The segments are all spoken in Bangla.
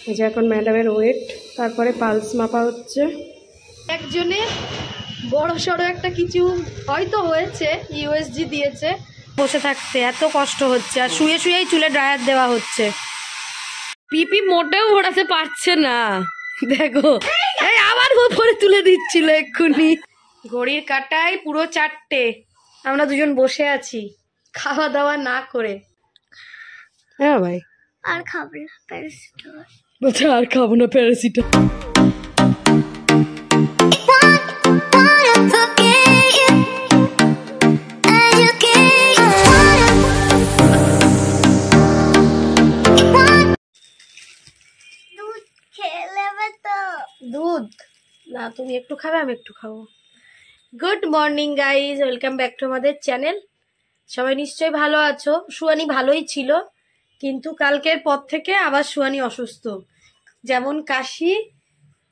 এই যে এখন ম্যাডামের ওয়েট, তারপরে পালস মাপা হচ্ছে। একজনে বড় সড়ো একটা কিছু হয়তো হয়েছে, ইউএসজি দিয়েছে। বসে থাকতে এত কষ্ট হচ্ছে, আর শুয়ে শুয়েই চুলে ড্রায়ার দেওয়া হচ্ছে। পিপি মোটেও ঘোরাতে পারছে না, দেখো এই আবার উপরে তুলে দিচ্ছিল এক্ষুনি। ঘড়ির কাঁটায় পুরো 4টে, আমরা দুজন বসে আছি খাওয়া দাওয়া না করে। হ্যাঁ ভাই, আর খাবো না প্যারাসিটামল। বলছে আর খাবো না প্যারাসিটামল। দুধ না, তুমি একটু খাবে আমি একটু খাবো। Good morning guys, welcome back to আমাদের চ্যানেল। সবাই নিশ্চয়ই ভালো আছো। সুয়ানি ভালোই ছিল, কিন্তু কালকের পর থেকে আবার সুয়ানি অসুস্থ। যেমন কাশি,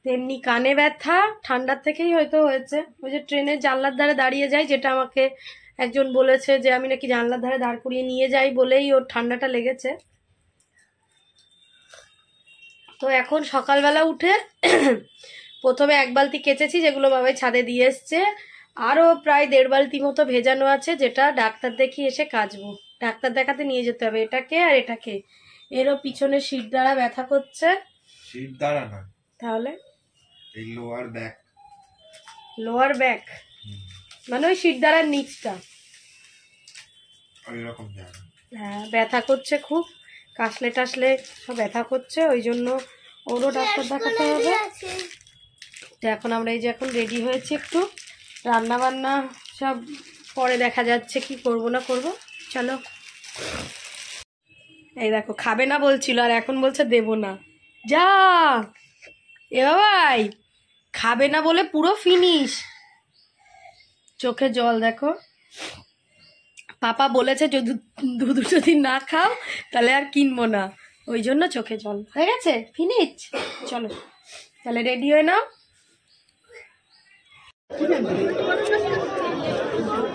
তেমনি কানে ব্যথা, ঠান্ডার থেকেই হয়তো হয়েছে। ওই যে ট্রেনের জানলার ধারে দাঁড়িয়ে যায়, যেটা আমাকে একজন বলেছে যে আমি নাকি জানলার ধারে দাঁড় করিয়ে নিয়ে যাই বলেই ওর ঠান্ডাটা লেগেছে। তো এখন সকালবেলা উঠে প্রথমে 1 বালতি কেচেছি, যেগুলো বাবাই ছাদে দিয়ে এসছে। আরও প্রায় 1.5 বালতি মতো ভেজানো আছে, যেটা ডাক্তার দেখিয়ে এসে কাচবো। ডাক্তার দেখাতে নিয়ে যেতে হবে এটাকে আর এটাকে। এরও পিছনে শির দ্বারা ব্যথা করছে। শির দ্বারা না, তাহলে এই লোয়ার ব্যাক। লোয়ার ব্যাক মানে ওই শির দ্বারার নিচটা। এরকম জায়গা, হ্যাঁ, ব্যথা করছে খুব, কাশলে টাসলে সব ব্যথা করছে, ওই জন্য ওরও ডাক্তার দেখাতে হবে। তো এখন আমরা এই যে এখন রেডি হয়েছি, একটু রান্না বান্না সব পরে দেখা যাচ্ছে কি করব না করব। চলো। এই দেখো, খাবে না বলছিল আর এখন বলছে দেব না। যা এ বাবাই, খাবে না বলে পুরো ফিনিশ। চোখে জল দেখো। পাপা বলেছে যদি দুধ যদি না খাও তাহলে আর কিনবো না, ওই জন্য চোখে জল। হয়ে গেছে, ফিনিশ। চলো তাহলে রেডি হয়ে নাও।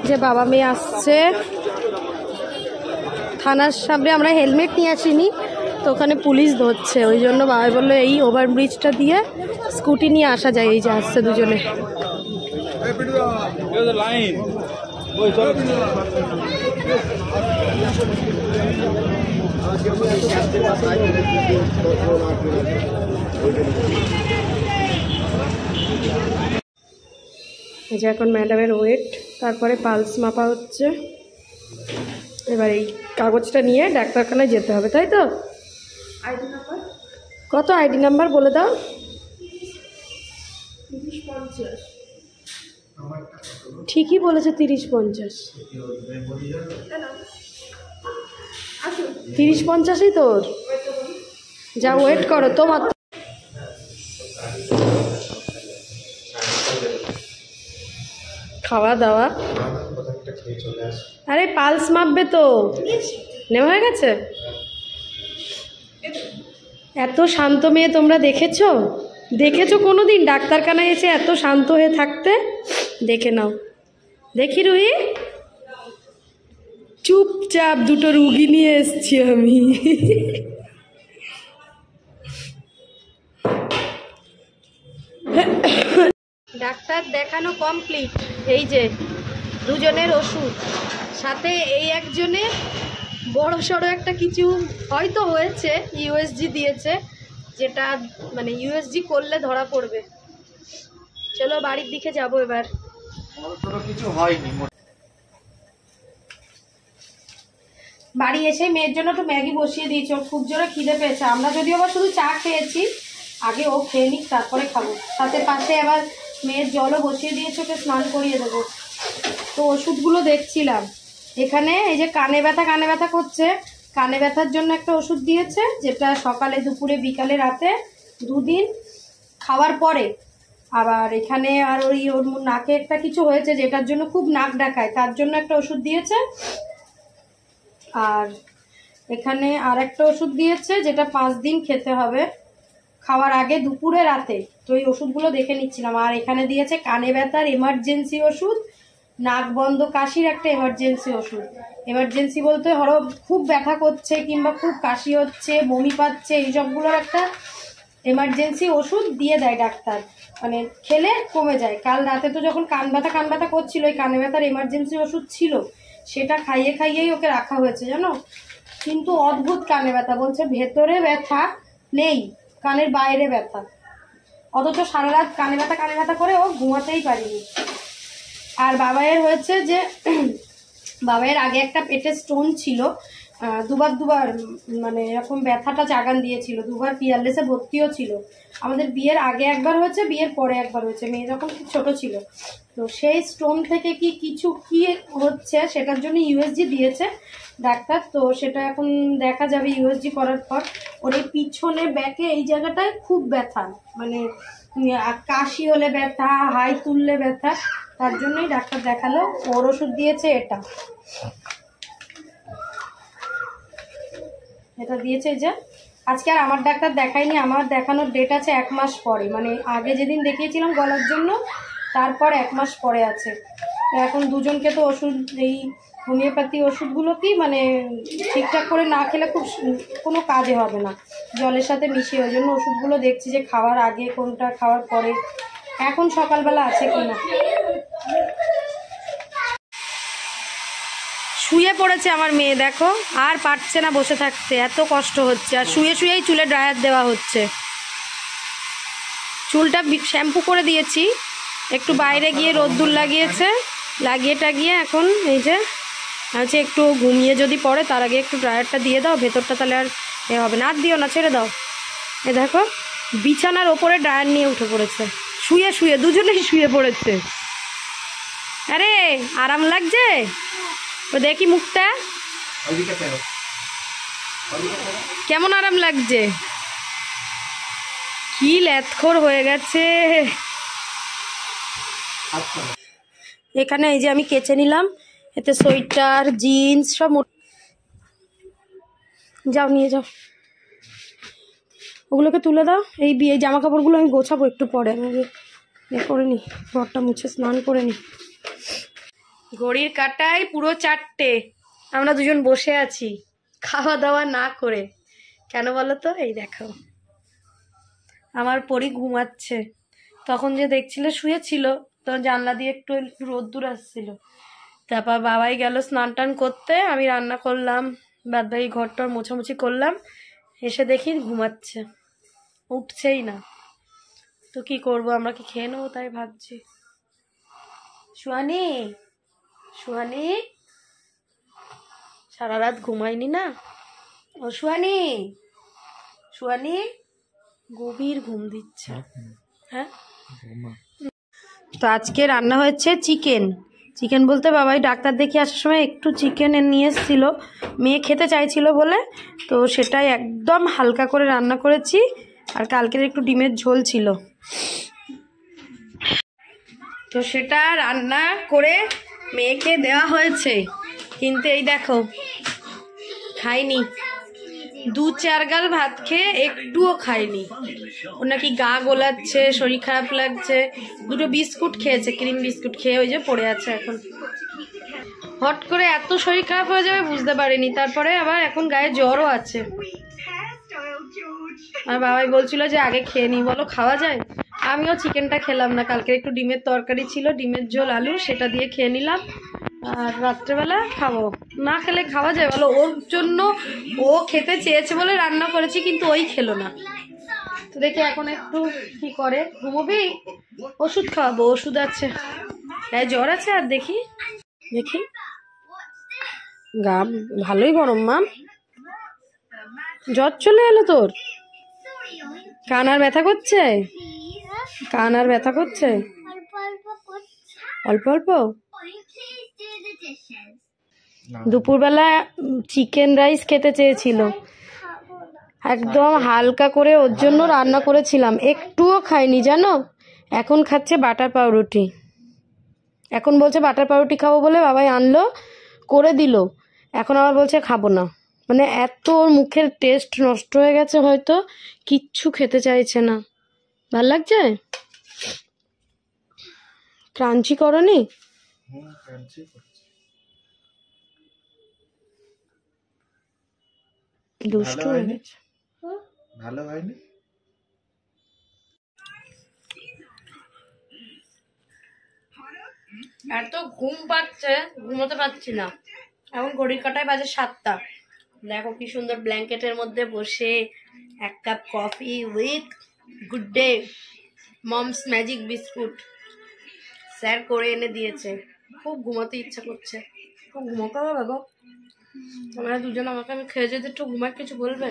যে বাবা মেয়ে আসছে থানার সামনে, আমরা হেলমেট নিয়ে আসিনি তো ওখানে পুলিশ ধরছে, ওই জন্য বাবা বললো এই ওভারব্রিজটা দিয়ে স্কুটি নিয়ে আসা যায়। এই যে আসছে দুজনে। এই যে এখন ম্যাডামের ওয়েট, তারপরে পালস মাপা হচ্ছে। এবার এই কাগজটা নিয়ে ডাক্তারখানায় যেতে হবে, তাই তো? আইডি নাম্বার কত? আইডি নাম্বার বলে দাও। 3050। ঠিকই বলেছে, 3050। 3050ই তোর। যা ওয়েট করো তোমার। খাওয়া দাওয়া, আরে পালস মাপবে তো, নেওয়া হয়ে গেছে। এত শান্ত মেয়ে তোমরা দেখেছো? দেখেছো কোনোদিন ডাক্তারখানায় এসে এত শান্ত হয়ে থাকতে? দেখে নাও। দেখি রুহি, চুপচাপ দুটো রুগী নিয়ে এসছি আমি। ডাক্তার দেখানো কমপ্লিট। এই যে দুজনের ওষুধ, সাথে এই একজনের বড় সড়ো একটা কিছু হয়তো হয়েছে, ইউএসজি দিয়েছে, যেটা মানে ইউএসজি করলে ধরা পড়বে। চলো বাড়ির দিকে যাব এবার। কিছু হয়নি। বাড়ি এসে মেয়ের জন্য একটু ম্যাগি বসিয়ে দিয়েছি, ওর খুব জোরে খিদে পেয়েছে। আমরা যদিও আবার শুধু চা খেয়েছি, আগে ও খেয়ে নিক তারপরে খাবো। সাথে পাশে আবার মেয়ের জলও বসিয়ে দিয়েছে, ওকে স্নান করিয়ে দেবো। তো ওষুধগুলো দেখছিলাম এখানে। এই যে কানে ব্যথা করছে, কানে ব্যথার জন্য একটা ওষুধ দিয়েছে, যেটা সকালে দুপুরে বিকালে রাতে 2 দিন খাওয়ার পরে। আবার এখানে আর ওর নাকে একটা কিছু হয়েছে, যেটার জন্য খুব নাক ডাকায়, তার জন্য একটা ওষুধ দিয়েছে। আর এখানে আর একটা ওষুধ দিয়েছে, যেটা 5 দিন খেতে হবে, খাওয়ার আগে দুপুরে রাতে। তো এই ওষুধগুলো দেখে নিচ্ছিলাম। আর এখানে দিয়েছে কানে ব্যথার এমার্জেন্সি ওষুধ, নাক বন্ধ কাশির একটা এমার্জেন্সি ওষুধ। এমার্জেন্সি বলতে ধরো খুব ব্যথা করছে কিংবা খুব কাশি হচ্ছে, বমি পাচ্ছে, এইসবগুলোর একটা এমার্জেন্সি ওষুধ দিয়ে দেয় ডাক্তার, মানে খেলে কমে যায়। কাল রাতে তো যখন কান ব্যথা করছিল, ওই কানে ব্যথার এমার্জেন্সি ওষুধ ছিল, সেটা খাইয়েই ওকে রাখা হয়েছে জানো। কিন্তু অদ্ভুত কানে ব্যথা, বলছে ভেতরে ব্যথা নেই, কানের বাইরে ব্যথা, অথচ সারা রাত কানে ব্যথা করে ও ঘুমাতেই পারিনি। আর বাবাইয়ের হয়েছে যে বাবাইয়ের আগে একটা পেটে স্টোন ছিল, দুবার মানে এরকম ব্যথাটা জাগান দিয়েছিল, দুবার পিয়ারলেসে ভর্তিও ছিল। আমাদের বিয়ের আগে একবার হয়েছে, বিয়ের পরে একবার হয়েছে, মেয়ে যখন খুব ছোট ছিল। তো সেই স্টোন থেকে কি হচ্ছে সেটার জন্য ইউএসজি দিয়েছে ডাক্তার। তো সেটা এখন দেখা যাবে ইউএসজি করার পর। ওর এই পিছনে ব্যাকে এই জায়গাটায় খুব ব্যথা, মানে কাশি হলে ব্যথা, হাই তুললে ব্যথা, তার জন্যই ডাক্তার দেখালো। ওর ওষুধ দিয়েছে এটা দিয়েছে যে আজকে আর আমার ডাক্তার দেখাইনি, আমার দেখানোর ডেট আছে 1 মাস পরে, মানে আগে যেদিন দেখিয়েছিলাম গলার জন্য তারপর 1 মাস পরে আছে। তো এখন দুজনকে তো ওষুধ, এই হোমিওপ্যাথি ওষুধগুলো কি মানে ঠিকঠাক করে না খেলে খুব কোনো কাজে হবে না, জলের সাথে মিশিয়ে। ওই জন্য ওষুধগুলো দেখছি যে খাওয়ার আগে কোনটা, খাওয়ার পরে। এখন সকালবেলা আছে কিনা। শুয়ে পড়েছে আমার মেয়ে, দেখো আর পারছে না বসে থাকতে, এত কষ্ট হচ্ছে। আর শুয়েই চুলে ড্রায়ার দেওয়া হচ্ছে। চুলটা শ্যাম্পু করে দিয়েছি, একটু বাইরে গিয়ে রোদ্দুর লাগিয়ে এখন এই যে আছে, একটু ঘুমিয়ে যদি পড়ে তার আগে একটু ড্রায়ারটা দিয়ে দাও, ভেতরটা তাহলে আর হবে না। আর দিও না, ছেড়ে দাও। এ দেখো বিছানার ওপরে ড্রায়ার নিয়ে উঠে পড়েছে, শুয়ে দুজনেই শুয়ে পড়েছে। আরে আরাম লাগছে, ও দেখি মুখটা কেমন আরাম লাগছে, কি লেথখোর হয়ে গেছে। এখানে এই যে আমি কেচে নিলাম, এতে সোয়েটার জিন্স সব। যাও নিয়ে যাও, ওগুলোকে তুলে দাও। এই জামা কাপড়গুলো আমি গোছাবো একটু পরে, আমি করে নি, ঘরটা মুছে স্নান করে নি। ঘড়ির কাঁটায় পুরো 4টে, আমরা দুজন বসে আছি খাওয়া দাওয়া না করে। কেন বলো তো? এই দেখো আমার পরি ঘুমাচ্ছে, তখন যে দেখছিলে শুয়েছিল, তো জানলা দিয়ে একটু রোদ্দুর আসছিল। তারপর বাবাই গেল স্নান টান করতে, আমি রান্না করলাম, বাদবাকি ঘরটার মোছামুছি করলাম, এসে দেখি ঘুমাচ্ছে, উঠছেই না। তো কি করবো, আমরা কি খেয়ে নেবো তাই ভাবছি। সুহানি সারা রাত ঘুমায়নি না ও। সুহানি গভীর ঘুম দিচ্ছে। হ্যাঁ, তো আজকে রান্না হয়েছে চিকেন বলতে বাবাই ডাক্তার দেখিয়ে আসার সময় একটু চিকেন নিয়ে এসেছিল, মেয়ে খেতে চাইছিল বলে, তো সেটাই একদম হালকা করে রান্না করেছি। আর কালকের একটু ডিমের ঝোল ছিল, তো সেটা রান্না করে মেয়েকে দেওয়া হয়েছে। কিন্তু এই দেখো খাইনি, 2-4 গাল ভাত খেয়ে একটুও খাইনি। ও নাকি গা গোলাচ্ছে, শরীর খারাপ লাগছে। 2টো বিস্কুট খেয়েছে, ক্রিম বিস্কুট খেয়ে ওই যে পড়ে আছে এখন। হট করে এত শরীর খারাপ হয়ে যাবে বুঝতে পারিনি। তারপরে আবার এখন গায়ে জ্বরও আছে। আর বাবাই বলছিল যে আগে খেয়ে নি, বলো খাওয়া যায়? আমিও চিকেনটা খেলাম না, কালকে একটু ডিমের তরকারি ছিল, ডিমের ঝোল আলু, সেটা দিয়ে খেয়ে নিলাম। আর রাত্রেবেলা খাবো, না খেলে খাওয়া যায় বলো? ওর জন্য ও খেতে চেয়েছে বলে রান্না করেছি, কিন্তু ওই খেলো না। তো দেখি এখন একটু কি করে। ঘুমোবি? ওষুধ খাওয়াবো, ওষুধ আছে, গায়ে জ্বর আছে। আর দেখি গা ভালোই গরম। মাম, জ্বর চলে এলো তোর? কান আর ব্যথা করছে? অল্প অল্প। দুপুরবেলা চিকেন রাইস খেতে চেয়েছিল, একদম হালকা করে ওর জন্য রান্না করেছিলাম, একটুও খায়নি জানো। এখন খাচ্ছে বাটার পাউরুটি। এখন বলছে বাটার পাউরুটি খাবো বলে বাবাই আনলো, করে দিল, এখন আবার বলছে খাবো না। মানে এত ওর মুখের টেস্ট নষ্ট হয়ে গেছে, হয়তো কিচ্ছু খেতে চাইছে না। ভাল লাগছে? ক্রাঞ্চি করনি? দুষ্টু হয়ে গেছে। ভালো হয়নি? এত ঘুম পাচ্ছে, ঘুমোতে পারছি না। এখন ঘড়ির কাঁটায় বাজে 7টা। দেখো কি সুন্দর ব্ল্যাঙ্কেটের মধ্যে বসে 1 cup coffee with good day moms magic biscuit sir করে এনে দিয়েছে। খুব ঘুমাতে ইচ্ছা করছে, খুব ঘুমোতে হবে গো। তোমরা দুজন আমাকে আমি খেয়ে যেতে একটু ঘুমার কিছু বলবে,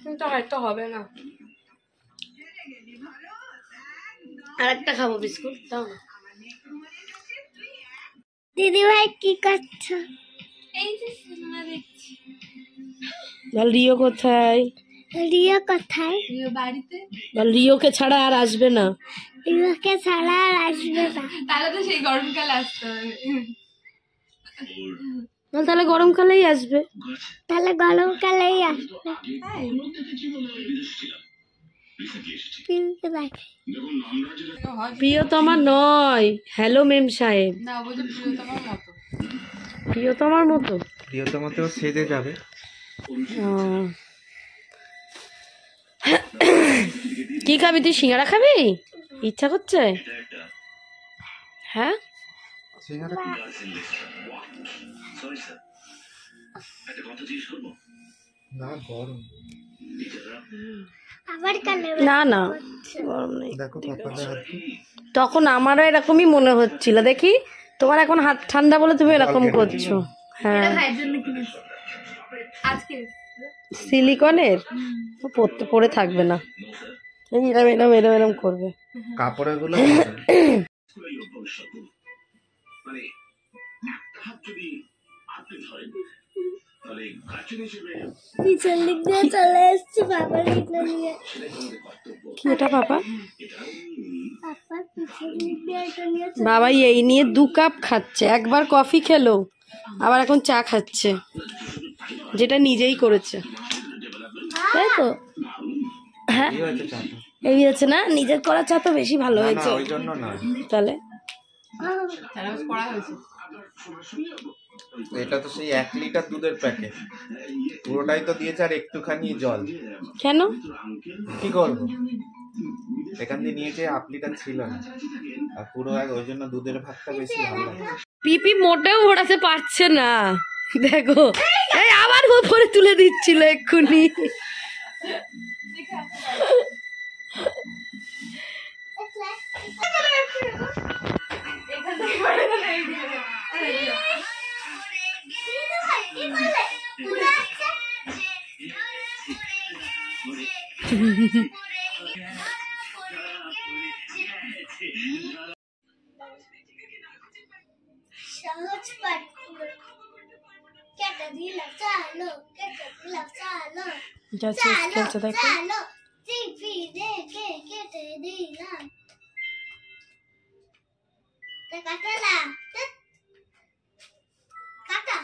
কিন্তু হয়তো হবে না। আর একটা খাবো বিস্কুট, দাও না। দিদি ভাই কি করছো? বল রিও কোথায়? রিয়া কোথায়? বল রিওকে ছাড়া আর আসবে না। রিয়াকে ছাড়া আর আসবে না। তাহলে তো সেই গরমকালে আসতে হবে। বল তাহলে গরমকালেই আসবে। তাহলে গরমকালেই আসবে। প্রিয়তমা নয়, হ্যালো মেম সাহেব। প্রিয়তমার মতো। প্রিয়তমাতেও সেজে যাবে। কি খাবি তুই? সিঙ্গারা খাবি? ইচ্ছা করছে? হ্যাঁ না গরম, আবার কালে না না গরম নেই। দেখো কপালে হাত দিয়ে। তখন আমারও এরকমই মনে হচ্ছিল। দেখি তোমার এখন হাত ঠান্ডা বলে তুমি এরকম করছো। হ্যাঁ সিলিকনের পড়তে পড়ে থাকবে না, এরম এরম এরম এরম করবে। কাপড়ের গুলো পিছন দিক দিয়ে চলে এসছি বাবার এটা নিয়ে। কি এটা বাবা? পাপা পিছন দিক দিয়ে এটা নিয়ে। বাবা এই নিয়ে 2 কাপ খাচ্ছে, একবার কফি খেলো আবার এখন চা খাচ্ছে, যেটা নিজেই করেছে, তাই তো? হ্যাঁ এই আছে না, নিজের করা চা তো বেশি ভালো হয়েছে। ওই জন্য না, তাহলে এটা তো সেই 1 লিটার দুধের প্যাকেট, পুরোটাই তো দিয়েছে আর একটুখানি জল। কেন? কি করবো, এখান দিয়ে নিয়েছে 1/2 লিটার ছিল না, আর পুরো ওই জন্য দুধের ভাতটা বেশি ভালো লাগে। পিপি মোটেও ঘোরাতে পারছে না, দেখো এই আবার উপরে তুলে দিচ্ছিল এক্ষুনি। সহজ পাঠ কেটে দিলাম চালো, কেটে দিলাম চালো, খেলছে দেখো। চালো টিভি দেখে কেটে দিলাম। কাটা না কাটা,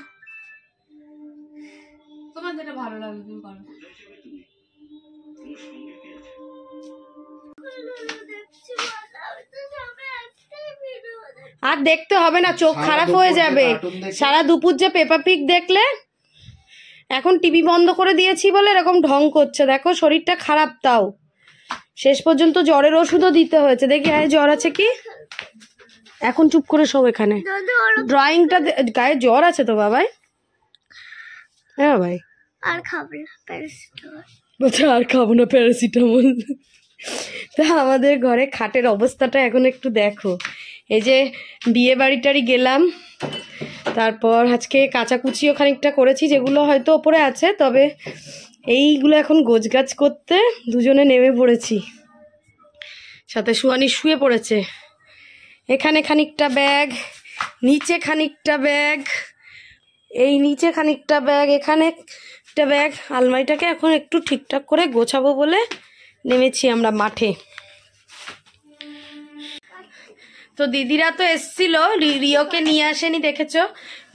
তোমার যেটা ভালো লাগে তুমি করো। আর দেখতে হবে না, চোখ খারাপ হয়ে যাবে। সারা দুপুর যে পেপা পিগ দেখলে, এখন টিভি বন্ধ করে দিয়েছি বলে এরকম ঢং করছে। দেখো শরীরটা খারাপ, তাও শেষ পর্যন্ত জ্বরের ওষুধও দিতে হয়েছে। দেখি হ্যাঁ জ্বর আছে কি? এখন চুপ করে সব এখানে। ড্রয়িংটা গায়ে জ্বর আছে তো বাবাই? হ্যাঁ ভাই আর খাবো না প্যারাসিটামল। বলছে আর খাবো না প্যারাসিটামল। তা আমাদের ঘরে খাটের অবস্থাটা এখন একটু দেখো। এই যে বিয়ে বাড়িটারি গেলাম, তারপর আজকে কাচাকুচিও খানিকটা করেছি, যেগুলো হয়তো ওপরে আছে, তবে এইগুলো এখন গোছগাছ করতে দুজনে নেমে পড়েছি। সাথে সুয়ানি শুয়ে পড়েছে। এখানে খানিকটা ব্যাগ, নিচে খানিকটা ব্যাগ, এই নিচে খানিকটা ব্যাগ, এখানে একটা ব্যাগ। আলমারিটাকে এখন একটু ঠিকঠাক করে গোছাবো বলে নেমেছি আমরা মাঠে। তো দিদিরা তো এসছিল, রিওকে নিয়ে আসেনি, দেখেছো?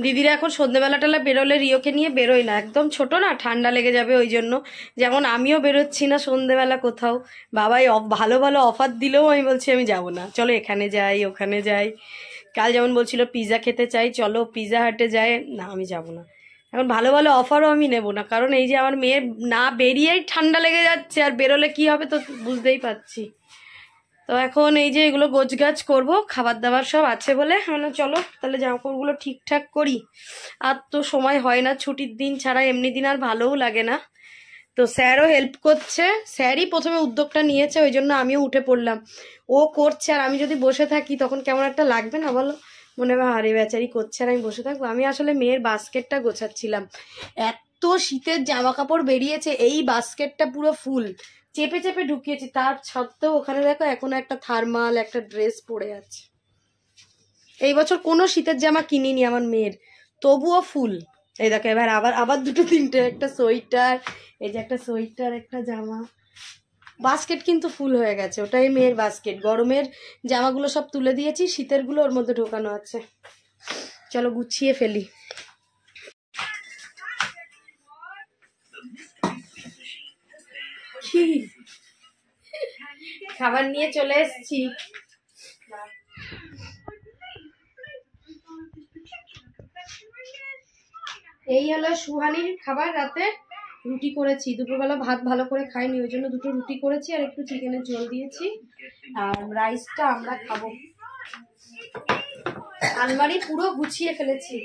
দিদিরা এখন সন্ধ্যেবেলাটালা বেরোলে রিওকে নিয়ে বেরোয় না, একদম ছোট না, ঠান্ডা লেগে যাবে ওই জন্য। যেমন আমিও বেরোচ্ছি না সন্ধ্যেবেলা কোথাও। বাবাই ভালো ভালো অফার দিলেও আমি বলছি আমি যাব না, চলো এখানে যাই ওখানে যাই। কাল যেমন বলছিল পিৎজা খেতে চাই, চলো পিৎজা হাটে যাই, না আমি যাব না। এখন ভালো ভালো অফারও আমি নেব না, কারণ এই যে আমার মেয়ের না বেরিয়েই ঠান্ডা লেগে যাচ্ছে, আর বেরোলে কি হবে তো বুঝতেই পারছি। তো এখন এই যে এগুলো গোছগাছ করব, খাবার দাবার সব আছে বলে মানে চলো তাহলে জামাকাপড়গুলো ঠিকঠাক করি। আর তো সময় হয় না, ছুটির দিন ছাড়া এমনি দিন আর ভালোও লাগে না। তো স্যারও হেল্প করছে, স্যারই প্রথমে উদ্যোগটা নিয়েছে, ওই জন্য আমিও উঠে পড়লাম। ও করছে আর আমি যদি বসে থাকি তখন কেমন একটা লাগবে না বলো? মনে হয় আরে বেচারি করছে আর আমি বসে থাকবো। আমি আসলে মেয়ের বাস্কেটটা গোছাচ্ছিলাম, এত শীতের জামা কাপড় বেরিয়েছে, এই বাস্কেটটা পুরো ফুল চেপে চেপে ঢুকিয়েছি, তার সত্ত্বেও ওখানে দেখো এখনো একটা থার্মাল একটা ড্রেস পরে আছে। এই বছর কোনো শীতের জামা কিনিনি আমার মেয়ের, তবুও ফুল। এই দেখো এবার আবার আবার দুটো তিনটে, একটা সোয়েটার, এই যে একটা সোয়েটার একটা জামা, বাস্কেট কিন্তু ফুল হয়ে গেছে। ওটাই মেয়ের বাস্কেট, গরমের জামাগুলো সব তুলে দিয়েছি, শীতের গুলো ওর মধ্যে ঢোকানো আছে। চলো গুছিয়ে ফেলি। কি খাবার নিয়ে চলে এসেছি, এই হলো সুহানির খাবার। রাতে রুটি করেছি, দুপুরবেলা ভাত ভালো করে খাইনি, ওই জন্য দুটো রুটি করেছি আর একটু চিকেনের ঝোল দিয়েছি, আর রাইসটা আমরা খাবো। আলমারি পুরো গুছিয়ে ফেলেছি,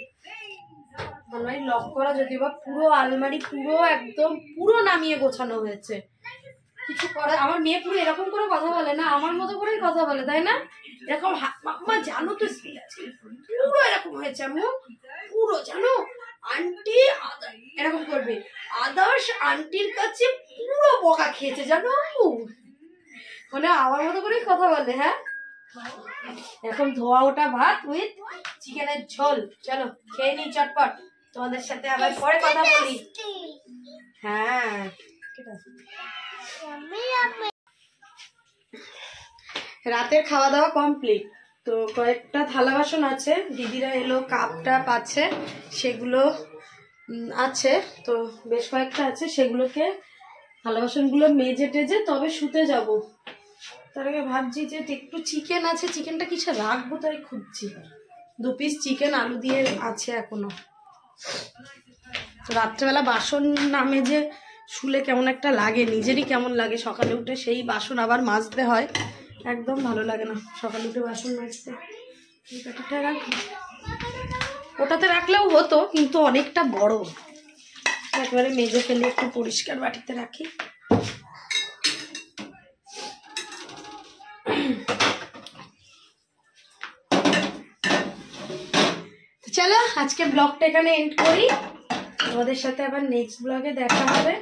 আলমারি লক করা যদিও বা, পুরো আলমারি পুরো একদম পুরো নামিয়ে গোছানো হয়েছে। কিছু করার, আমার মেয়ে পুরো এরকম করে কথা বলে না, আমার মতো করেই কথা বলে, তাই না? এরকম মা জানো তো পুরো এরকম হয়েছে আম্মু, পুরো জানো আন্টি এরকম করবে, আদার্স আন্টির কাছে পুরো বকা খেয়েছে জানো আম্মু, মানে আমার মতো করেই কথা বলে। হ্যাঁ, এখন ধোয়া ওটা ভাত উইথ চিকেনের ঝোল, চলো খেয়ে নিই চটপট, তোমাদের সাথে আবার পরে কথা বলি। হ্যাঁ, রাতের খাওয়া দাওয়া কমপ্লিট। তো কয়েকটা থালা বাসন আছে, দিদিরা এলো, কাপ টাপ আছে, সেগুলো আছে, তো বেশ কয়েকটা আছে, সেগুলোকে থালা বাসনগুলো মেজে টেজে তবে শুতে যাব। তার আগে ভাবছি যে একটু চিকেন আছে, চিকেনটা কিসে রাখবো তাই খুঁজছি। 2 পিস চিকেন আলু দিয়ে আছে এখনো। তো রাত্রেবেলা বাসন না মেজে শুলে কেমন একটা লাগে, নিজেরই কেমন লাগে, সকালে উঠে সেই বাসন আবার মাজতে হয়, একদম ভালো লাগে না সকালে উঠে বাসন মাজতে। ওটাতে রাখলেও হতো কিন্তু অনেকটা বড়, একবারে মেজে ফেলে একটু পরিষ্কার বাটিতে রাখি। চলো আজকে ব্লগটা এখানে এন্ড করি, তোমাদের সাথে আবার নেক্সট ব্লগে দেখা হবে।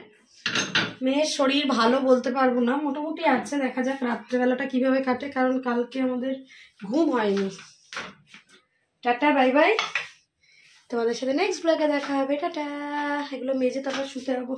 মেয়ের শরীর ভালো বলতে পারবো না, মোটামুটি আছে, দেখা যাক রাত্রেবেলাটা কিভাবে কাটে, কারণ কালকে আমাদের ঘুম হয়নি। টাটা বাই বাই, তোমাদের সাথে নেক্সট ব্লগে দেখা হবে, টাটা। এগুলো মেজে তারপর শুতে যাবো।